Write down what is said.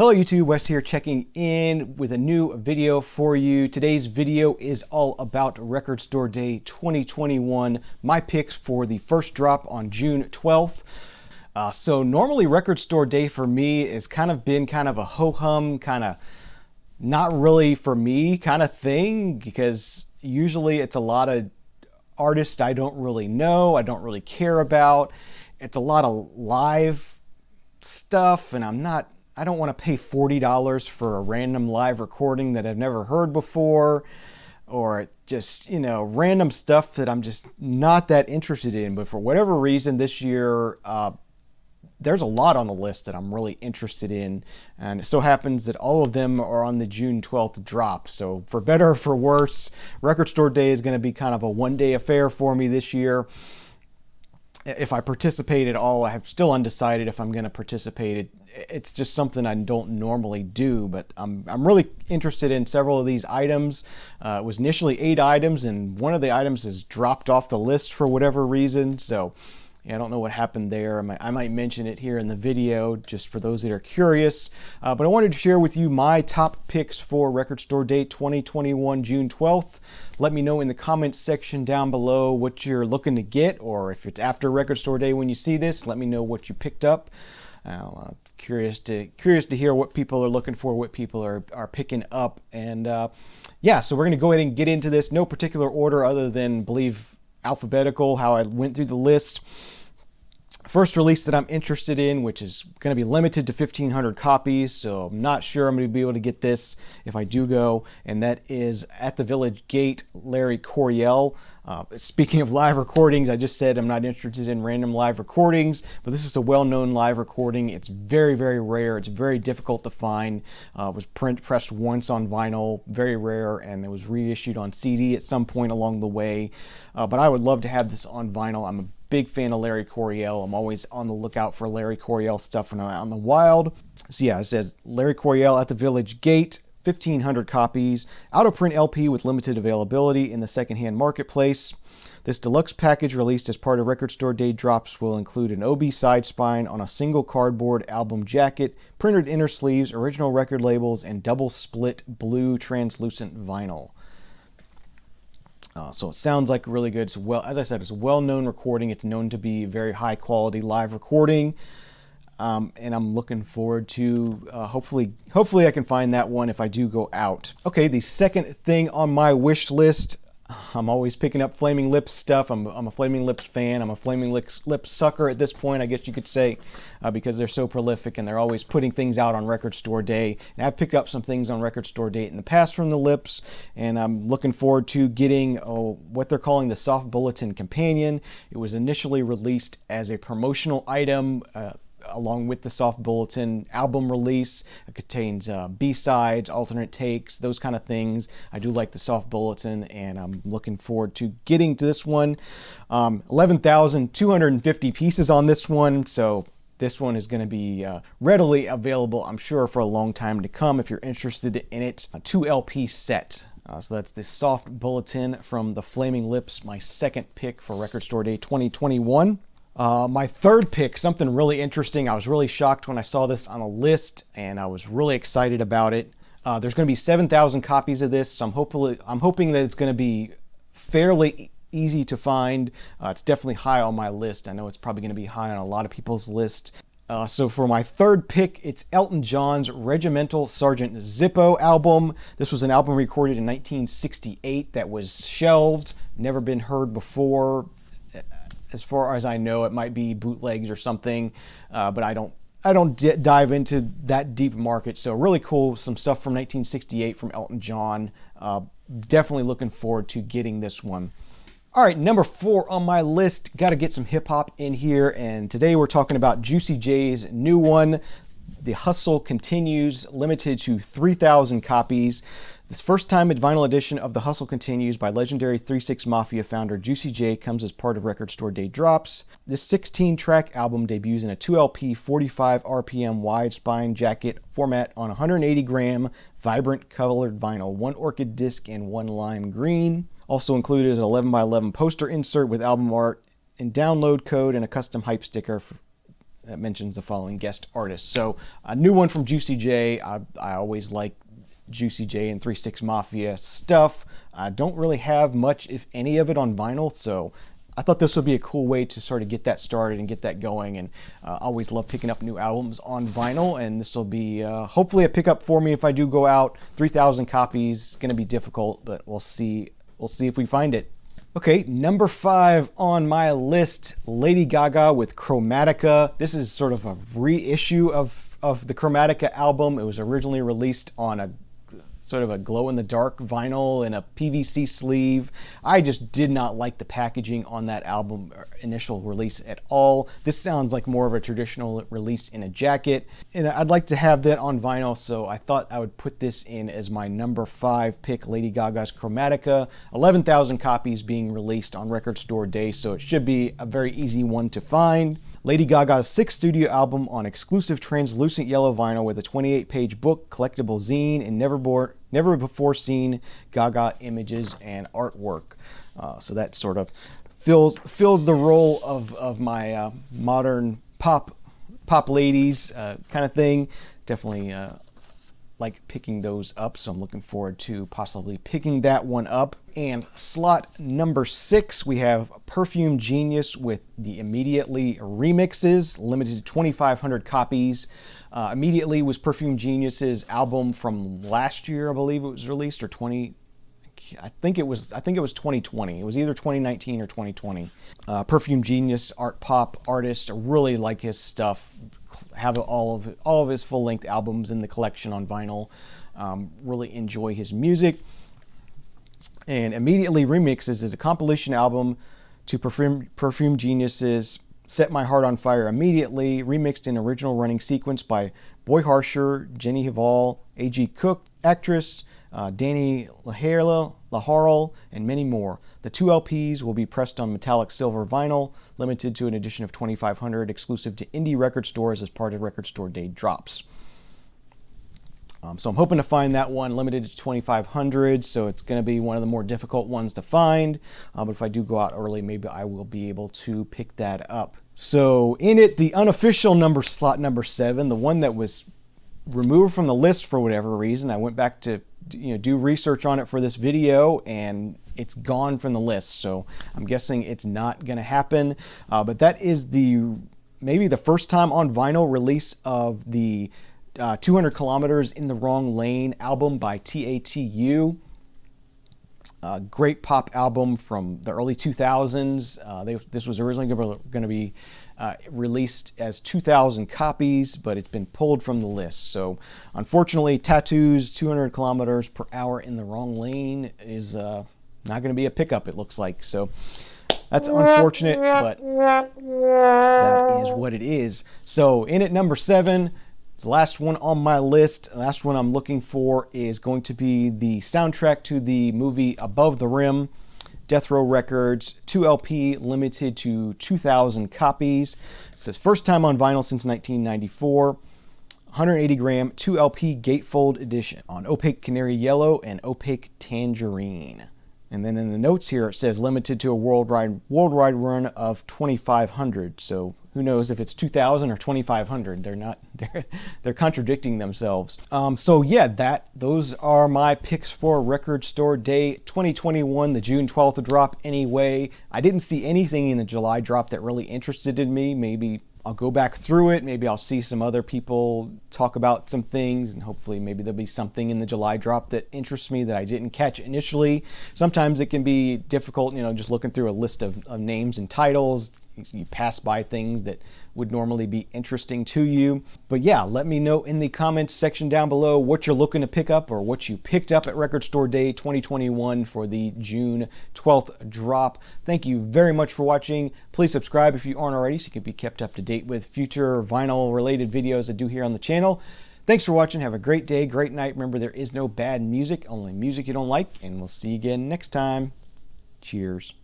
Hello YouTube, Wes here checking in with a new video for you. Today's video is all about Record Store Day 2021, my picks for the first drop on June 12th. So normally Record Store Day for me has been a ho-hum, not really for me kind of thing, because usually it's a lot of artists I don't really know, I don't really care about. It's a lot of live stuff, and I don't want to pay $40 for a random live recording that I've never heard before, or just, random stuff that I'm just not that interested in. But for whatever reason this year, there's a lot on the list that I'm really interested in, and it so happens that all of them are on the June 12th drop. So for better or for worse, Record Store Day is going to be kind of a one-day affair for me this year. If I participate at all, I'm still undecided if I'm going to participate. It's just something I don't normally do, but I'm really interested in several of these items. It was initially 8 items, and one of the items has dropped off the list for whatever reason. So I don't know what happened there. I might mention it here in the video just for those that are curious. But I wanted to share with you my top picks for Record Store Day 2021, June 12th. Let me know in the comments section down below what you're looking to get, or if it's after Record Store Day when you see this, let me know what you picked up. Curious to hear what people are looking for, what people are picking up. And yeah, so we're going to go ahead and get into this. No particular order other than, believe, alphabetical, how I went through the list. First release that I'm interested in, which is going to be limited to 1,500 copies, so I'm not sure I'm going to be able to get this if I do go, and that is At the Village Gate, Larry Coryell. Speaking of live recordings, I just said I'm not interested in random live recordings, but this is a well-known live recording. It's very, very rare. It's very difficult to find. It was pressed once on vinyl, very rare, and it was reissued on CD at some point along the way. But I would love to have this on vinyl. I'm a big fan of Larry Coryell. I'm always on the lookout for Larry Coryell stuff when I'm out in the wild. So yeah, it says Larry Coryell, At the Village Gate, 1,500 copies, out-of-print LP with limited availability in the secondhand marketplace. This deluxe package, released as part of Record Store Day drops, will include an OB side spine on a single cardboard album jacket, printed inner sleeves, original record labels, and double split blue translucent vinyl. So it sounds like really good. As I said, it's a well-known recording. It's known to be a very high-quality live recording. And I'm looking forward to hopefully I can find that one if I do go out. Okay, the second thing on my wish list, I'm always picking up Flaming Lips stuff. I'm a Flaming Lips fan. I'm a Flaming Lips sucker at this point, I guess you could say, because they're so prolific and they're always putting things out on Record Store Day. And I've picked up some things on Record Store Day in the past from the Lips, and I'm looking forward to getting what they're calling the Soft Bulletin Companion. It was initially released as a promotional item, along with the Soft Bulletin album release. It contains B-sides, alternate takes, those kind of things. I do like the Soft Bulletin, and I'm looking forward to getting to this one. 11,250 pieces on this one, so this one is going to be readily available, I'm sure, for a long time to come if you're interested in it. A 2 LP set. So that's the Soft Bulletin from the Flaming Lips, my second pick for Record Store Day 2021. My third pick, something really interesting. I was really shocked when I saw this on a list, and I was really excited about it. There's going to be 7,000 copies of this, so I'm hoping that it's going to be fairly easy to find. It's definitely high on my list. I know it's probably going to be high on a lot of people's list. So for my third pick, it's Elton John's Regimental Sergeant Zippo album. This was an album recorded in 1968 that was shelved, never been heard before. As far as I know, it might be bootlegs or something, but I don't dive into that deep market. So really cool, some stuff from 1968 from Elton John. Definitely looking forward to getting this one. All right, number 4 on my list. Got to get some hip hop in here, and today we're talking about Juicy J's new one. The Hustle Continues, limited to 3,000 copies. This first-time vinyl edition of The Hustle Continues by legendary 3-6 Mafia founder Juicy J comes as part of Record Store Day drops. This 16-track album debuts in a 2LP 45 RPM wide spine jacket format on 180-gram vibrant colored vinyl, 1 orchid disc and 1 lime green. Also included is an 11x11 poster insert with album art and download code and a custom hype sticker that mentions the following guest artists. So a new one from Juicy J. I always like Juicy J and 3 6 Mafia stuff. I don't really have much, if any, of it on vinyl, so I thought this would be a cool way to sort of get that started and get that going, and I always love picking up new albums on vinyl, and this will be hopefully a pickup for me if I do go out. 3,000 copies, it's going to be difficult, but we'll see if we find it. Okay, number 5 on my list, Lady Gaga with Chromatica. This is sort of a reissue of the Chromatica album. It was originally released on a sort of a glow-in-the-dark vinyl and a PVC sleeve. I just did not like the packaging on that album initial release at all. This sounds like more of a traditional release in a jacket, and I'd like to have that on vinyl, so I thought I would put this in as my number 5 pick, Lady Gaga's Chromatica. 11,000 copies being released on Record Store Day, so it should be a very easy one to find. Lady Gaga's 6th studio album on exclusive translucent yellow vinyl with a 28-page book, collectible zine, and never before seen Gaga images and artwork. So that sort of fills the role of my modern pop ladies kind of thing. Definitely like picking those up, so I'm looking forward to possibly picking that one up. And slot number 6, we have Perfume Genius with the Immediately remixes, limited to 2,500 copies. Immediately was Perfume Genius's album from last year, I believe it was released, or I think it was 2020. It was either 2019 or 2020. Perfume Genius, art pop artist. I really like his stuff. Have all of his full-length albums in the collection on vinyl. Really enjoy his music. And Immediately Remixes is a compilation album to Perfume Genius's Set My Heart on Fire Immediately, remixed in original running sequence by Boy Harsher, Jenny Hval, A.G. Cook, actress, Danny Laharl, and many more. The 2 LPs will be pressed on metallic silver vinyl, limited to an edition of 2,500, exclusive to indie record stores as part of Record Store Day drops. So I'm hoping to find that one, limited to 2,500, so it's going to be one of the more difficult ones to find. But if I do go out early, maybe I will be able to pick that up. So in it, the unofficial slot number 7, the one that was removed from the list for whatever reason. I went back to do research on it for this video, and it's gone from the list. So I'm guessing it's not going to happen. But that is maybe the first time on vinyl release of the 200 Kilometers in the Wrong Lane album by Tatu. Great pop album from the early 2000s. This was originally going to be released as 2,000 copies, but it's been pulled from the list. So unfortunately, Tatu's 200 kilometers per hour in the wrong lane is not going to be a pickup, it looks like. So that's unfortunate, but that is what it is. So in at number 7, the last one on my list, the last one I'm looking for is going to be the soundtrack to the movie Above the Rim, Death Row Records, 2 LP, limited to 2,000 copies. It says first time on vinyl since 1994. 180 gram, 2 LP gatefold edition on opaque canary yellow and opaque tangerine. And then in the notes here it says limited to a worldwide run of 2,500. So who knows if it's 2,000 or 2,500? They're contradicting themselves. So yeah, those are my picks for Record Store Day 2021, the June 12th drop. Anyway, I didn't see anything in the July drop that really interested me. Maybe I'll go back through it. Maybe I'll see some other people talk about some things, and hopefully maybe there'll be something in the July drop that interests me that I didn't catch initially. Sometimes it can be difficult, just looking through a list of names and titles. You pass by things that would normally be interesting to you. But yeah, let me know in the comments section down below what you're looking to pick up or what you picked up at Record Store Day 2021 for the June 12th drop. Thank you very much for watching. Please subscribe if you aren't already so you can be kept up to date with future vinyl related videos I do here on the channel. Thanks for watching. Have a great day, great night. Remember, there is no bad music, only music you don't like, and we'll see you again next time. Cheers.